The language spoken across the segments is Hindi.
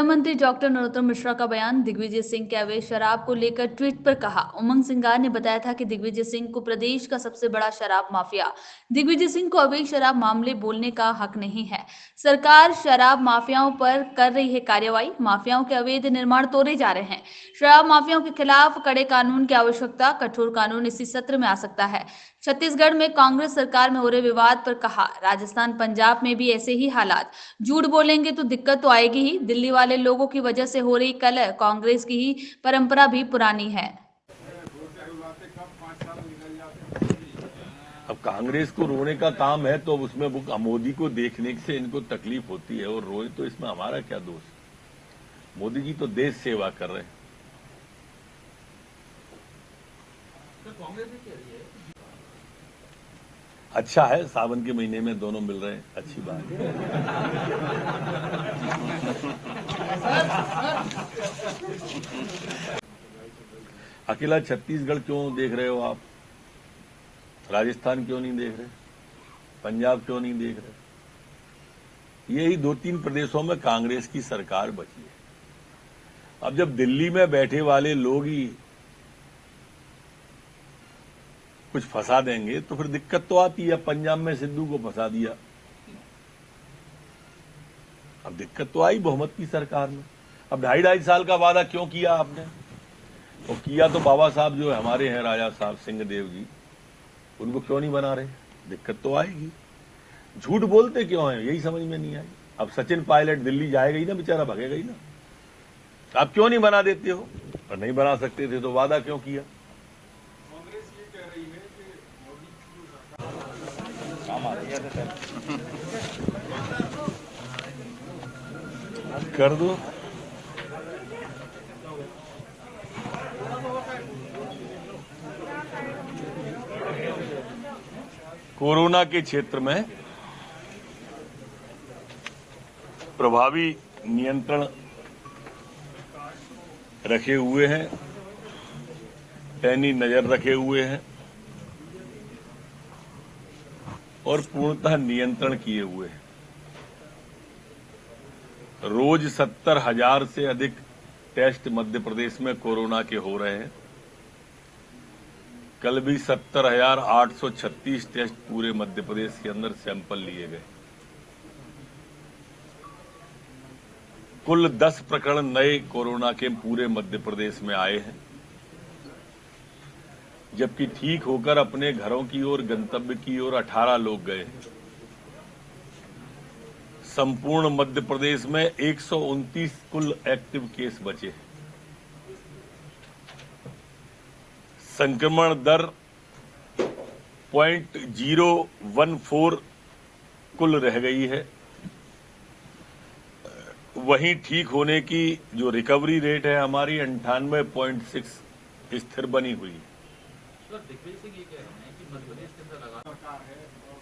गृह मंत्री डॉक्टर नरोत्तम मिश्रा का बयान। दिग्विजय सिंह के अवैध शराब को लेकर ट्वीट पर कहा। उमंग सिंगार ने बताया था कि दिग्विजय सिंह को प्रदेश का सबसे बड़ा शराब माफिया दिग्विजय सिंह को अवैध शराब मामले बोलने का हक नहीं है। सरकार शराब माफियाओं पर कर रही है कार्रवाई। माफियाओं के अवैध निर्माण तोड़े जा रहे हैं। शराब माफियाओं के खिलाफ कड़े कानून की आवश्यकता। कठोर कानून इसी सत्र में आ सकता है। छत्तीसगढ़ में कांग्रेस सरकार में हो रहे विवाद पर कहा। राजस्थान पंजाब में भी ऐसे ही हालात। झूठ बोलेंगे तो दिक्कत तो आएगी ही। दिल्ली वाले लोगों की वजह से हो रही कलह कांग्रेस की ही परंपरा भी पुरानी है। अब कांग्रेस को रोने का काम है तो उसमें वो मोदी को देखने से इनको तकलीफ होती है और रोए तो इसमें हमारा क्या दोष। मोदी जी तो देश सेवा कर रहे हैं। कांग्रेस भी कह रही है अच्छा है, सावन के महीने में दोनों मिल रहे हैं, अच्छी बात है। अकेला छत्तीसगढ़ क्यों देख रहे हो आप? राजस्थान क्यों नहीं देख रहे? पंजाब क्यों नहीं देख रहे? यही 2-3 प्रदेशों में कांग्रेस की सरकार बची है। अब जब दिल्ली में बैठे वाले लोग ही कुछ फंसा देंगे तो फिर दिक्कत तो आती है। पंजाब में सिद्धू को फंसा दिया, अब दिक्कत तो आई बहुमत की सरकार में। अब 2.5 साल का वादा क्यों किया आपने? और किया तो बाबा साहब जो हमारे हैं, राजा साहब सिंहदेव जी, उनको क्यों नहीं बना रहे? दिक्कत तो आएगी। झूठ बोलते क्यों हैं, यही समझ में नहीं आई। अब सचिन पायलट दिल्ली जाएगा ही ना, बेचारा भगेगा ही ना। आप क्यों नहीं बना देते हो? और नहीं बना सकते थे तो वादा क्यों किया? कांग्रेस ये कह रही है कि मोदी की कर दो। कोरोना के क्षेत्र में प्रभावी नियंत्रण रखे हुए हैं, पैनी नजर रखे हुए हैं और पूर्णतः नियंत्रण किए हुए हैं। रोज 70,000 से अधिक टेस्ट मध्य प्रदेश में कोरोना के हो रहे हैं। कल भी 70,836 टेस्ट पूरे मध्य प्रदेश के अंदर सैंपल लिए गए। कुल 10 प्रकरण नए कोरोना के पूरे मध्य प्रदेश में आए हैं, जबकि ठीक होकर अपने घरों की ओर, गंतव्य की ओर 18 लोग गए। संपूर्ण मध्य प्रदेश में 129 कुल एक्टिव केस बचे हैं। संक्रमण दर 0.014 कुल रह गई है। वहीं ठीक होने की जो रिकवरी रेट है हमारी 98.6 स्थिर बनी हुई है। सर दिग्विजय सिंह ये कह रहे हैं कि मध्य प्रदेश के अंदर लगातार है और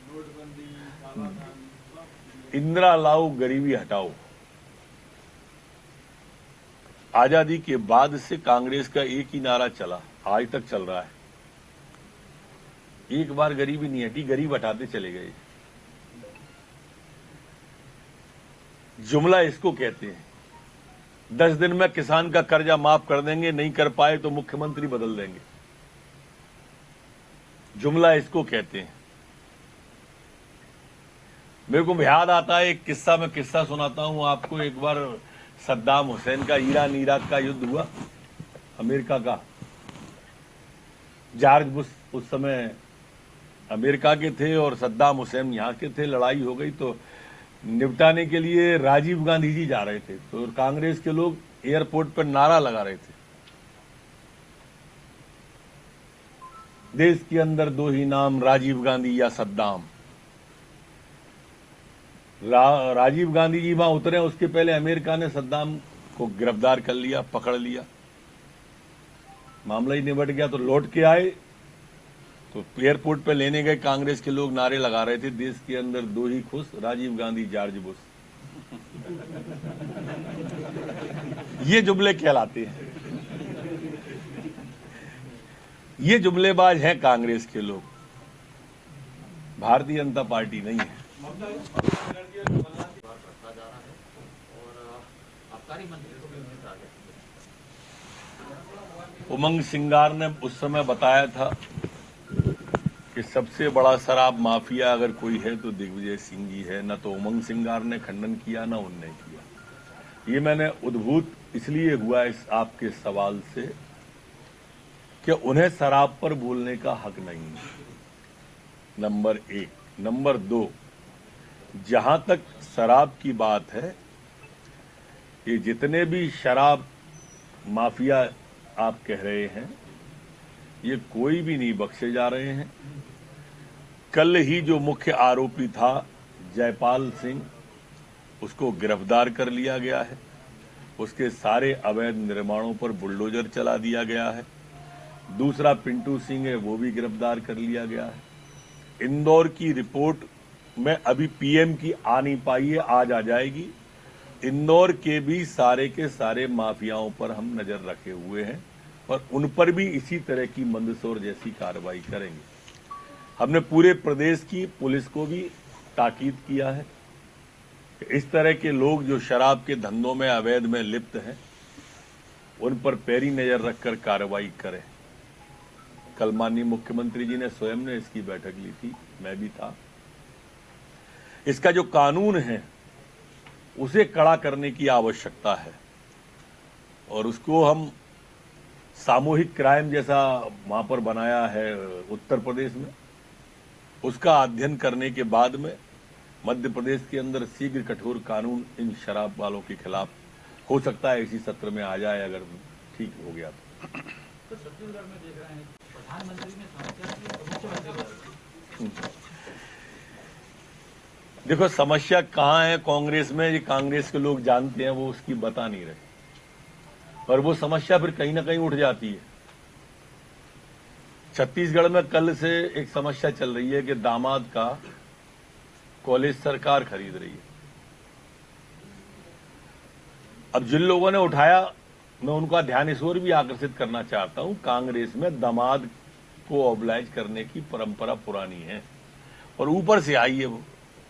नोटबंदी, इंदिरा लाओ गरीबी हटाओ। आजादी के बाद से कांग्रेस का एक ही नारा चला, आज तक चल रहा है। एक बार गरीबी नहीं हटी, गरीब हटाते चले गए। जुमला इसको कहते हैं। 10 दिन में किसान का कर्जा माफ कर देंगे, नहीं कर पाए तो मुख्यमंत्री बदल देंगे। जुमला इसको कहते हैं। मेरे को याद आता है एक किस्सा, मैं किस्सा सुनाता हूं आपको। एक बार सद्दाम हुसैन का ईरान इराक का युद्ध हुआ, अमेरिका का। जॉर्ज बुश उस समय अमेरिका के थे और सद्दाम हुसैन यहां के थे। लड़ाई हो गई तो निपटाने के लिए राजीव गांधी जी जा रहे थे, तो कांग्रेस के लोग एयरपोर्ट पर नारा लगा रहे थे, देश के अंदर 2 ही नाम, राजीव गांधी या सद्दाम। राजीव गांधी जी वहां उतरे, उसके पहले अमेरिका ने सद्दाम को गिरफ्तार कर लिया, पकड़ लिया। मामला ही निबट गया। तो लौट के आए तो एयरपोर्ट पे लेने गए, कांग्रेस के लोग नारे लगा रहे थे, देश के अंदर 2 ही खुश, राजीव गांधी, जॉर्ज बुश। ये जुमले कहलाते हैं। ये जुमलेबाज हैं कांग्रेस के लोग, भारतीय जनता पार्टी नहीं है। आबकारी मंत्री को भी उन्हें कहा गया। उमंग सिंगार ने उस समय बताया था कि सबसे बड़ा शराब माफिया अगर कोई है तो दिग्विजय सिंह जी है। न तो उमंग सिंगार ने खंडन किया, न उनने किया। ये मैंने उद्भूत इसलिए हुआ इस आपके सवाल से कि उन्हें शराब पर बोलने का हक नहीं है, नंबर एक। नंबर दो, जहां तक शराब की बात है, ये जितने भी शराब माफिया आप कह रहे हैं, ये कोई भी नहीं बख्शे जा रहे हैं। कल ही जो मुख्य आरोपी था जयपाल सिंह, उसको गिरफ्तार कर लिया गया है। उसके सारे अवैध निर्माणों पर बुलडोजर चला दिया गया है। दूसरा पिंटू सिंह है, वो भी गिरफ्तार कर लिया गया है। इंदौर की रिपोर्ट में अभी पीएम की आ नहीं पाई है, आज आ जाएगी। इंदौर के भी सारे के सारे माफियाओं पर हम नजर रखे हुए हैं और उन पर भी इसी तरह की मंदसौर जैसी कार्रवाई करेंगे। हमने पूरे प्रदेश की पुलिस को भी ताकीद किया है कि इस तरह के लोग जो शराब के धंधों में अवैध में लिप्त हैं, उन पर पैरी नजर रखकर कार्रवाई करें। कल माननीय मुख्यमंत्री जी ने स्वयं ने इसकी बैठक ली थी, मैं भी था। इसका जो कानून है उसे कड़ा करने की आवश्यकता है और उसको हम सामूहिक क्राइम जैसा वहां पर बनाया है उत्तर प्रदेश में। उसका अध्ययन करने के बाद में मध्य प्रदेश के अंदर शीघ्र कठोर कानून इन शराब वालों के खिलाफ हो सकता है इसी सत्र में आ जाए, अगर ठीक हो गया तो छत्तीसगढ़ में देख रहे हैं प्रधानमंत्री ने समस्या की तो मुख्यमंत्री देखो समस्या कहाँ है कांग्रेस में, ये कांग्रेस के लोग जानते हैं, वो उसकी बता नहीं रहे, पर वो समस्या फिर कहीं ना कहीं उठ जाती है। छत्तीसगढ़ में कल से एक समस्या चल रही है कि दामाद का कॉलेज सरकार खरीद रही है। अब जिन लोगों ने उठाया, मैं उनका ध्यान इस ओर भी आकर्षित करना चाहता हूं, कांग्रेस में दामाद को ऑब्लाइज करने की परंपरा पुरानी है और ऊपर से आई है वो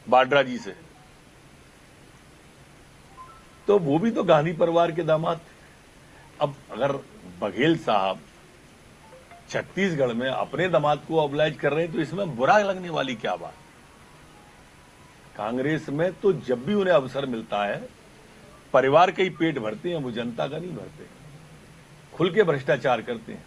वाड्रा जी से, तो वो भी तो गांधी परिवार के दामाद थे। अब अगर बघेल साहब छत्तीसगढ़ में अपने दामाद को ऑब्लाइज कर रहे हैं तो इसमें बुरा लगने वाली क्या बात। कांग्रेस में तो जब भी उन्हें अवसर मिलता है परिवार के ही पेट भरते हैं, वो जनता का नहीं भरते, खुल के भ्रष्टाचार करते हैं।